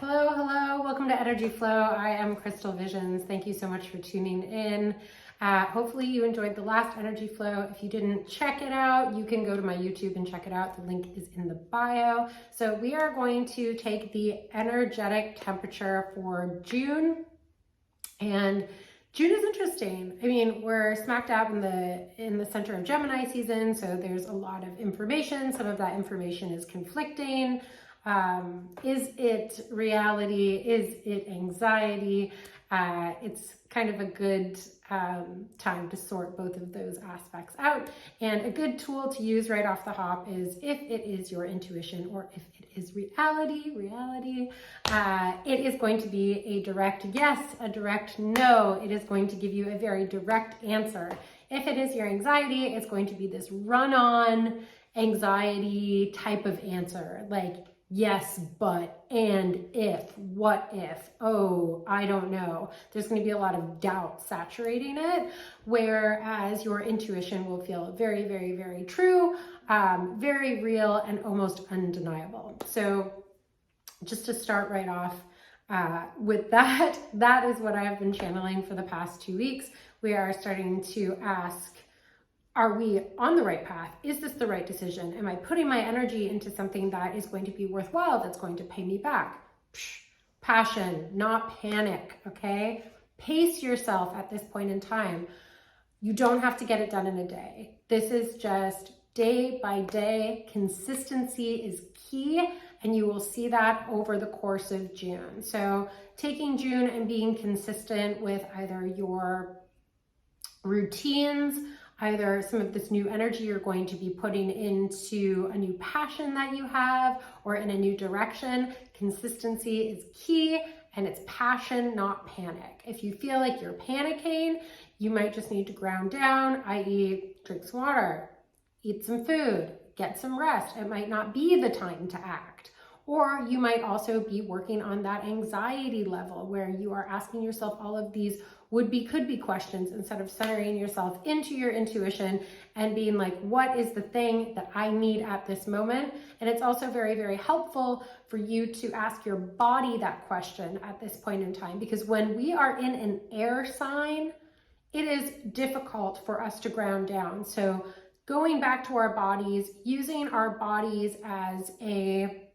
Hello. Welcome to Energy Flow. I am Krystal Visions. Thank you so much for tuning in. Hopefully you enjoyed the last Energy Flow. If you didn't check it out, you can go to my YouTube and check it out. The link is in the bio. So we are going to take the energetic temperature for June. And June is interesting. I mean, we're smack dab in the center of Gemini season, so there's a lot of information. Some of that information is conflicting. Is it reality? Is it anxiety? It's kind of a good time to sort both of those aspects out. And a good tool to use right off the hop is if it is your intuition or if it is reality, it is going to be a direct yes, a direct no. It is going to give you a very direct answer. If it is your anxiety, it's going to be this run-on anxiety type of answer, like yes, but, and if, what if, oh, I don't know. There's going to be a lot of doubt saturating it, whereas your intuition will feel very, very, very true, very real, and almost undeniable. So just to start right off with that, that is what I have been channeling for the past 2 weeks. We are starting to ask, are we on the right path? Is this the right decision? Am I putting my energy into something that is going to be worthwhile, that's going to pay me back? Passion, not panic, okay? Pace yourself at this point in time. You don't have to get it done in a day. This is just day by day. Consistency is key, and you will see that over the course of June. So taking June and being consistent with either your routines, either some of this new energy you're going to be putting into a new passion that you have or in a new direction. Consistency is key, and it's passion, not panic. If you feel like you're panicking, you might just need to ground down, i.e. drink some water, eat some food, get some rest. It might not be the time to act. Or you might also be working on that anxiety level where you are asking yourself all of these would-be, could-be questions instead of centering yourself into your intuition and being like, what is the thing that I need at this moment? And it's also very, very helpful for you to ask your body that question at this point in time, because when we are in an air sign, it is difficult for us to ground down. So going back to our bodies, using our bodies as a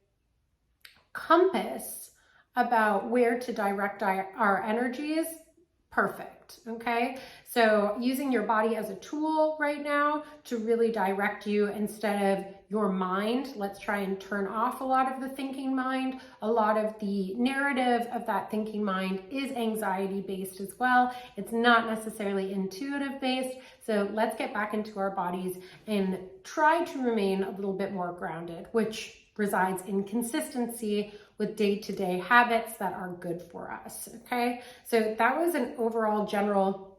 compass about where to direct our energies, perfect, okay? So using your body as a tool right now to really direct you instead of your mind. Let's try and turn off a lot of the thinking mind. A lot of the narrative of that thinking mind is anxiety based as well. It's not necessarily intuitive based. So let's get back into our bodies and try to remain a little bit more grounded, which resides in consistency with day-to-day habits that are good for us, okay? So that was an overall general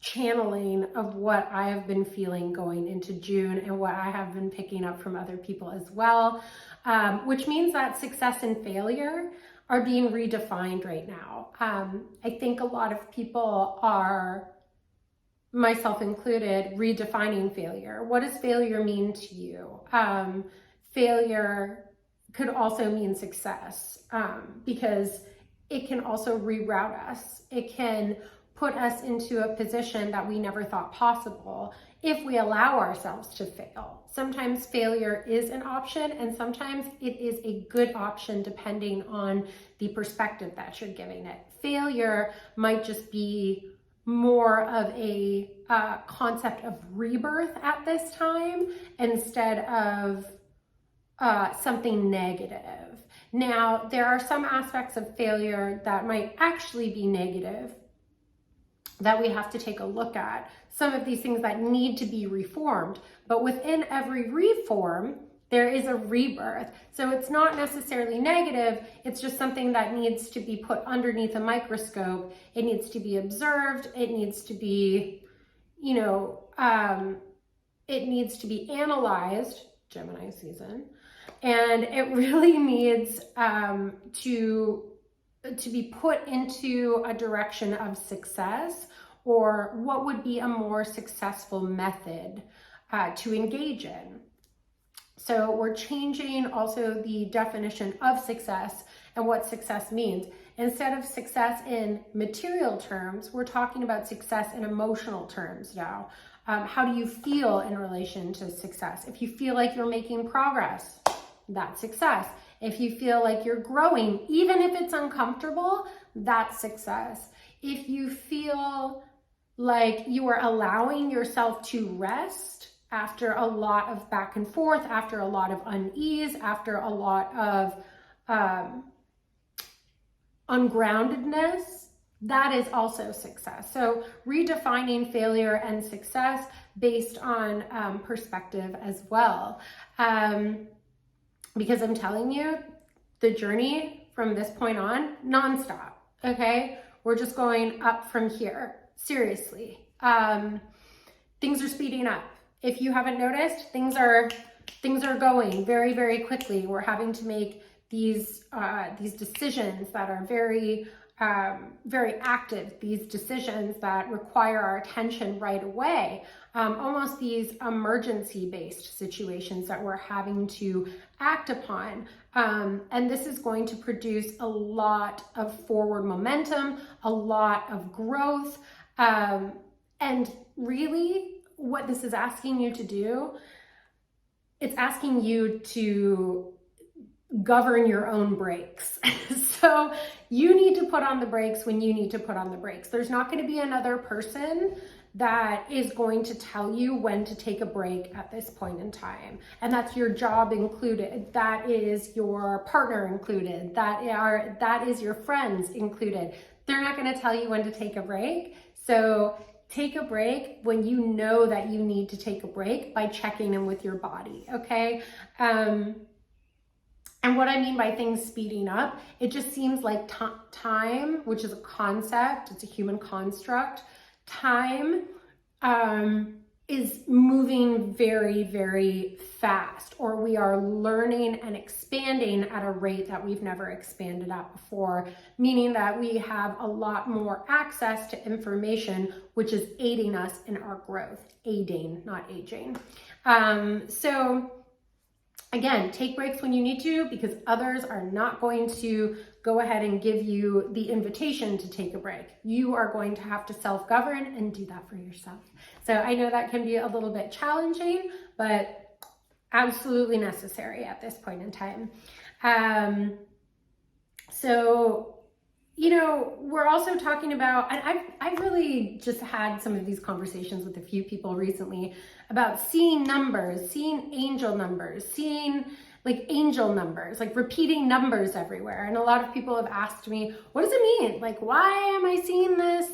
channeling of what I have been feeling going into June and what I have been picking up from other people as well, which means that success and failure are being redefined right now. I think a lot of people are, myself included, redefining failure. What does failure mean to you? Failure could also mean success, because it can also reroute us. It can put us into a position that we never thought possible if we allow ourselves to fail. Sometimes failure is an option, and sometimes it is a good option depending on the perspective that you're giving it. Failure might just be more of a concept of rebirth at this time instead of something negative. Now, there are some aspects of failure that might actually be negative that we have to take a look at. Some of these things that need to be reformed, but within every reform, there is a rebirth. So it's not necessarily negative, it's just something that needs to be put underneath a microscope. It needs to be observed, it needs to be, it needs to be analyzed, Gemini season, and it really needs to be put into a direction of success, or what would be a more successful method to engage in. So we're changing also the definition of success and what success means. Instead of success in material terms, we're talking about success in emotional terms now. How do you feel in relation to success? If you feel like you're making progress, that's success. If you feel like you're growing, even if it's uncomfortable, that's success. If you feel like you are allowing yourself to rest after a lot of back and forth, after a lot of unease, after a lot of ungroundedness, that is also success. So redefining failure and success based on perspective as well. Because I'm telling you, the journey from this point on, nonstop, okay? We're just going up from here, seriously. Things are speeding up. If you haven't noticed, things are going very, very quickly. We're having to make these decisions that are very, very active, these decisions that require our attention right away, almost these emergency-based situations that we're having to act upon. And this is going to produce a lot of forward momentum, a lot of growth, and really what this is asking you to do, it's asking you to govern your own brakes. So you need to put on the brakes when you need to put on the brakes. There's not going to be another person that is going to tell you when to take a break at this point in time. And that's your job included. That is your partner included. That is your friends included. They're not going to tell you when to take a break. So take a break when you know that you need to take a break by checking in with your body, okay? And what I mean by things speeding up, it just seems like time, which is a concept, it's a human construct, time is moving very, very fast, or we are learning and expanding at a rate that we've never expanded at before, meaning that we have a lot more access to information, which is aiding us in our growth. Aiding, not aging. So again, take breaks when you need to, because others are not going to go ahead and give you the invitation to take a break. You are going to have to self-govern and do that for yourself. So I know that can be a little bit challenging, but absolutely necessary at this point in time. So, you know, we're also talking about, and I've really just had some of these conversations with a few people recently about seeing numbers, seeing angel numbers, seeing like angel numbers, like repeating numbers everywhere. And a lot of people have asked me, what does it mean? Like, why am I seeing this?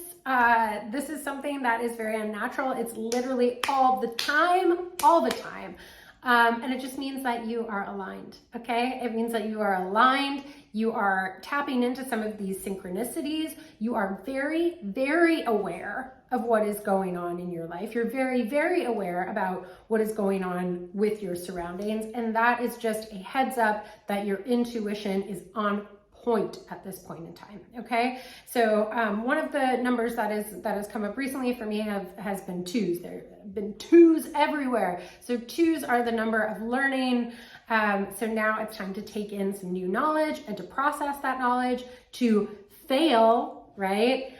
This is something that is very unnatural. It's literally all the time. And it just means that you are aligned, okay? It means that you are aligned. You are tapping into some of these synchronicities. You are very, very aware of what is going on in your life. You're very, very aware about what is going on with your surroundings. And that is just a heads up that your intuition is on point at this point in time, okay? So one of the numbers that has come up recently for me has been twos. There have been twos everywhere. So twos are the number of learning. So now it's time to take in some new knowledge and to process that knowledge, to fail, right?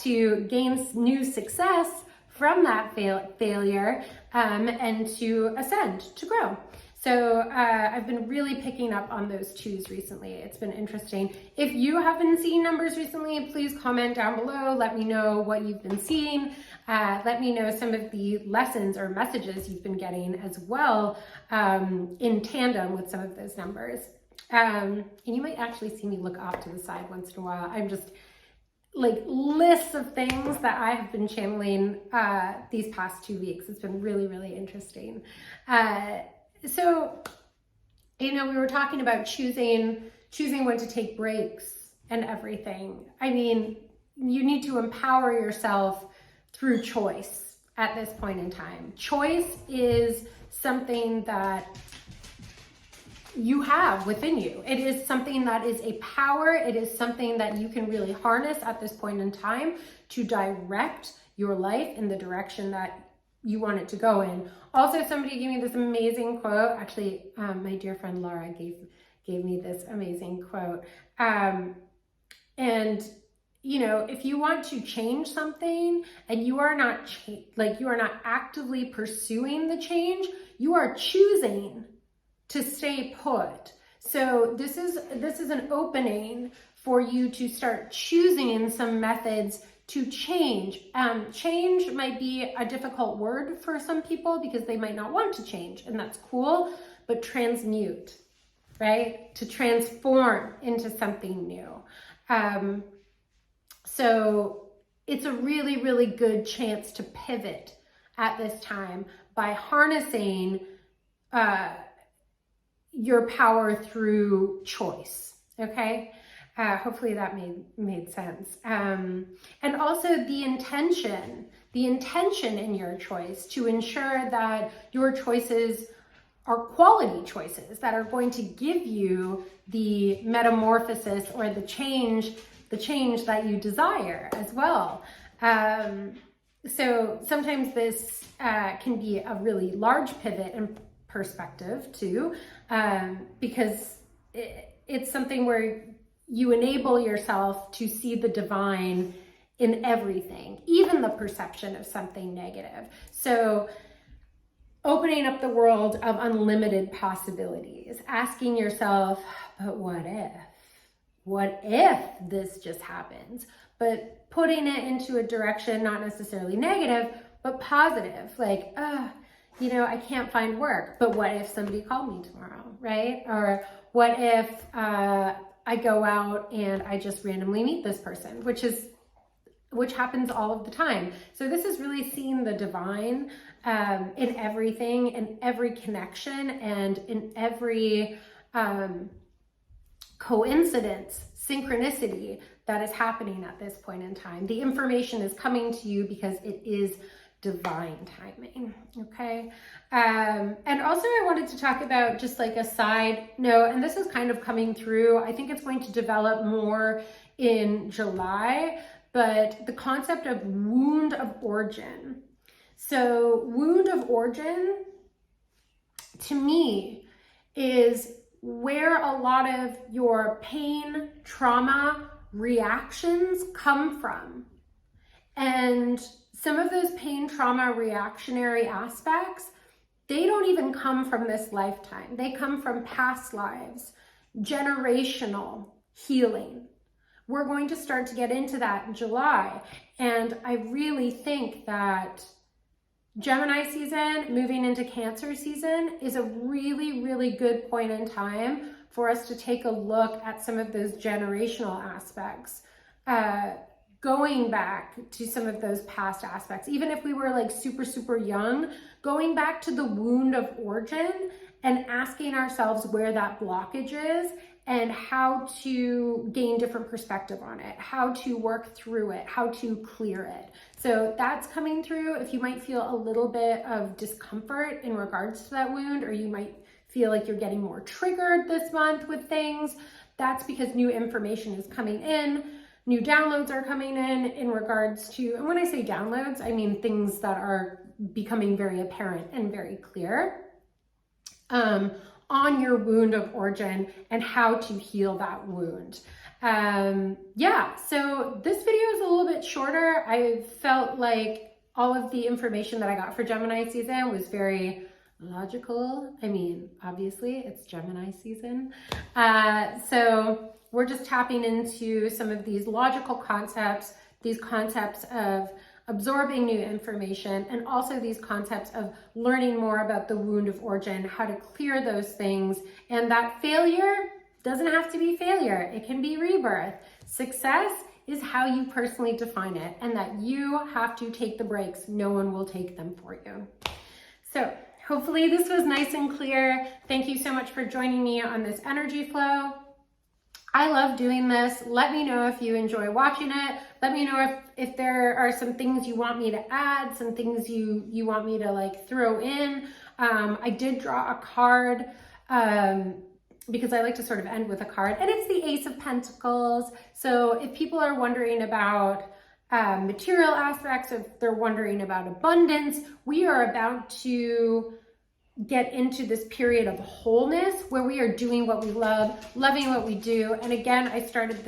To gain new success from that failure, and to ascend, to grow. So I've been really picking up on those twos recently. It's been interesting. If you have been seeing numbers recently, please comment down below. Let me know what you've been seeing. Let me know some of the lessons or messages you've been getting as well, in tandem with some of those numbers. And you might actually see me look off to the side once in a while. I'm just like lists of things that I have been channeling these past 2 weeks. It's been really, really interesting. So, you know, we were talking about choosing when to take breaks and everything. I mean, you need to empower yourself through choice at this point in time. Choice is something that you have within you. It is something that is a power. It is something that you can really harness at this point in time to direct your life in the direction that you want it to go in. Also, somebody gave me this amazing quote. Actually, my dear friend Laura gave me this amazing quote. And you know, if you want to change something and you are not you are not actively pursuing the change, you are choosing to stay put. So this is an opening for you to start choosing some methods to change. Change might be a difficult word for some people because they might not want to change, and that's cool, but transmute, right? To transform into something new. So it's a really, really good chance to pivot at this time by harnessing your power through choice, okay? Hopefully that made sense. And also the intention in your choice to ensure that your choices are quality choices that are going to give you the metamorphosis or the change that you desire as well. So sometimes this can be a really large pivot in perspective too, because it's something where you enable yourself to see the divine in everything, even the perception of something negative. So opening up the world of unlimited possibilities, asking yourself, but what if? What if this just happens? But putting it into a direction, not necessarily negative, but positive. Like, you know, I can't find work, but what if somebody called me tomorrow, right? Or what if I go out and I just randomly meet this person, which happens all of the time. So this is really seeing the divine in everything, in every connection, and in every coincidence, synchronicity that is happening at this point in time. The information is coming to you because it is divine timing, okay? And also I wanted to talk about just like a side note, and this is kind of coming through. I think it's going to develop more in July, but the concept of wound of origin. So wound of origin, to me, is where a lot of your pain, trauma, reactions come from. And some of those pain, trauma, reactionary aspects, they don't even come from this lifetime. They come from past lives, generational healing. We're going to start to get into that in July. And I really think that Gemini season, moving into Cancer season, is a really, really good point in time for us to take a look at some of those generational aspects, going back to some of those past aspects. Even if we were like super, super young, going back to the wound of origin and asking ourselves where that blockage is and how to gain different perspective on it, how to work through it, how to clear it. So that's coming through. If you might feel a little bit of discomfort in regards to that wound, or you might feel like you're getting more triggered this month with things, that's because new information is coming in. New downloads are coming in regards to, and when I say downloads, I mean things that are becoming very apparent and very clear on your wound of origin and how to heal that wound. Yeah, so this video is a little bit shorter. I felt like all of the information that I got for Gemini season was very logical. I mean, obviously it's Gemini season. So we're just tapping into some of these logical concepts, these concepts of absorbing new information, and also these concepts of learning more about the wound of origin, how to clear those things, and that failure doesn't have to be failure. It can be rebirth. Success is how you personally define it, and that you have to take the breaks. No one will take them for you. So hopefully this was nice and clear. Thank you so much for joining me on this energy flow. I love doing this. Let me know if you enjoy watching it. Let me know if there are some things you want me to add, some things you want me to like throw in. I did draw a card because I like to sort of end with a card, and it's the Ace of Pentacles. So if people are wondering about material aspects, if they're wondering about abundance. We are about to get into this period of wholeness where we are doing what we love, loving what we do. And again, I started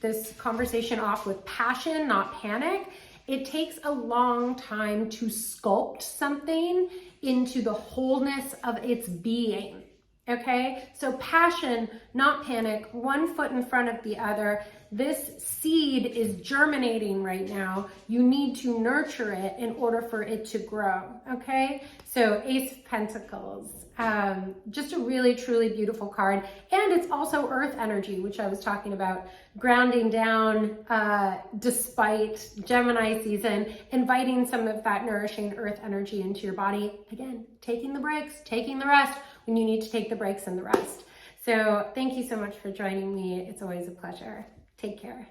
this conversation off with passion, not panic. It takes a long time to sculpt something into the wholeness of its being. Okay, so passion, not panic, one foot in front of the other. This seed is germinating right now. You need to nurture it in order for it to grow. Okay, so Ace of Pentacles, just a really, truly beautiful card. And it's also earth energy, which I was talking about, grounding down despite Gemini season, inviting some of that nourishing earth energy into your body. Again, taking the breaks, taking the rest when you need to take the breaks and the rest. So thank you so much for joining me. It's always a pleasure. Take care.